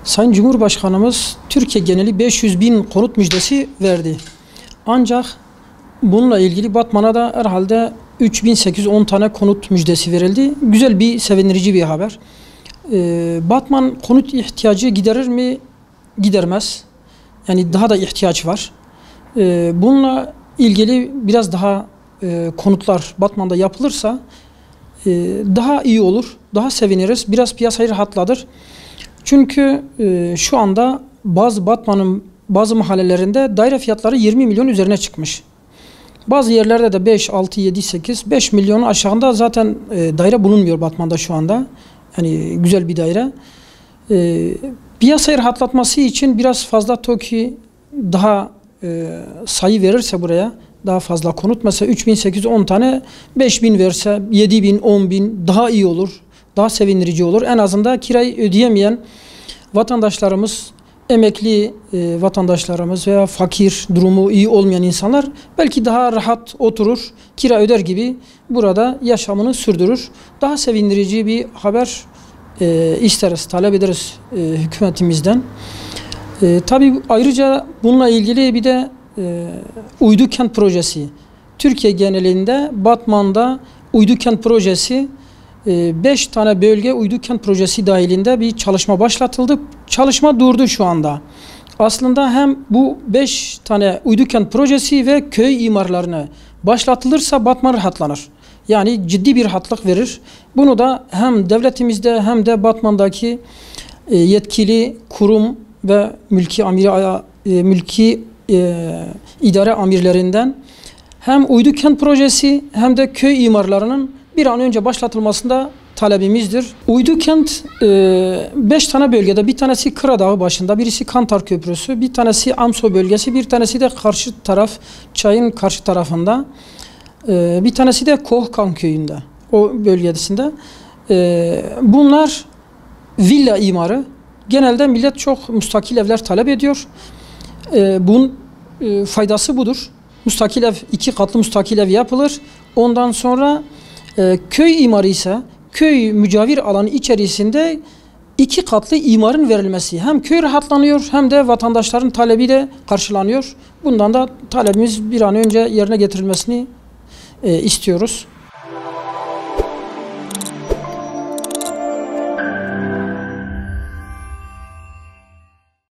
Sayın Cumhurbaşkanımız Türkiye geneli 500 bin konut müjdesi verdi. Ancak bununla ilgili Batman'a da herhalde 3810 tane konut müjdesi verildi. Güzel bir, sevindirici bir haber. Batman konut ihtiyacı giderir mi? Gidermez. Yani daha da ihtiyaç var. Bununla ilgili biraz daha konutlar Batman'da yapılırsa daha iyi olur. Daha seviniriz. Biraz piyasayı rahatlatır. Çünkü şu anda Batman'ın bazı mahallelerinde daire fiyatları 20 milyon üzerine çıkmış. Bazı yerlerde de 5, 6, 7, 8, 5 milyonun aşağında zaten daire bulunmuyor Batman'da şu anda. Yani güzel bir daire. Piyasayı rahatlatması için biraz fazla TOKİ daha sayı verirse buraya, daha fazla konut, mesela 3810 tane 5000 verse, 7000, 10.000 daha iyi olur. Daha sevindirici olur. En azından kirayı ödeyemeyen vatandaşlarımız, emekli vatandaşlarımız veya fakir, durumu iyi olmayan insanlar belki daha rahat oturur, kira öder gibi burada yaşamını sürdürür. Daha sevindirici bir haber isteriz, talep ederiz hükümetimizden. Tabii ayrıca bununla ilgili bir de Uydu Kent projesi. Türkiye genelinde Batman'da Uydu Kent projesi 5 tane bölge Uydu Kent projesi dahilinde bir çalışma başlatıldı. Çalışma durdu şu anda. Aslında hem bu 5 tane Uydu Kent projesi ve köy imarlarını başlatılırsa Batman rahatlanır. Yani ciddi bir rahatlık verir. Bunu da hem devletimizde hem de Batman'daki yetkili kurum ve mülki idare amirlerinden hem Uydu Kent projesi hem de köy imarlarının bir an önce başlatılmasında talebimizdir. Uydu Kent 5 tane bölgede, bir tanesi Kıra Dağı başında, birisi Kantar Köprüsü, bir tanesi Amso bölgesi, bir tanesi de karşı taraf, çayın karşı tarafında, bir tanesi de Kohkan köyünde, o bölgesinde. Bunlar villa imarı. Genelde millet çok müstakil evler talep ediyor. Bunun faydası budur. Müstakil ev, 2 katlı müstakil ev yapılır. Ondan sonra köy imarı ise köy mücavir alanı içerisinde 2 katlı imarın verilmesi. Hem köy rahatlanıyor hem de vatandaşların talebi de karşılanıyor. Bundan da talebimiz bir an önce yerine getirilmesini istiyoruz.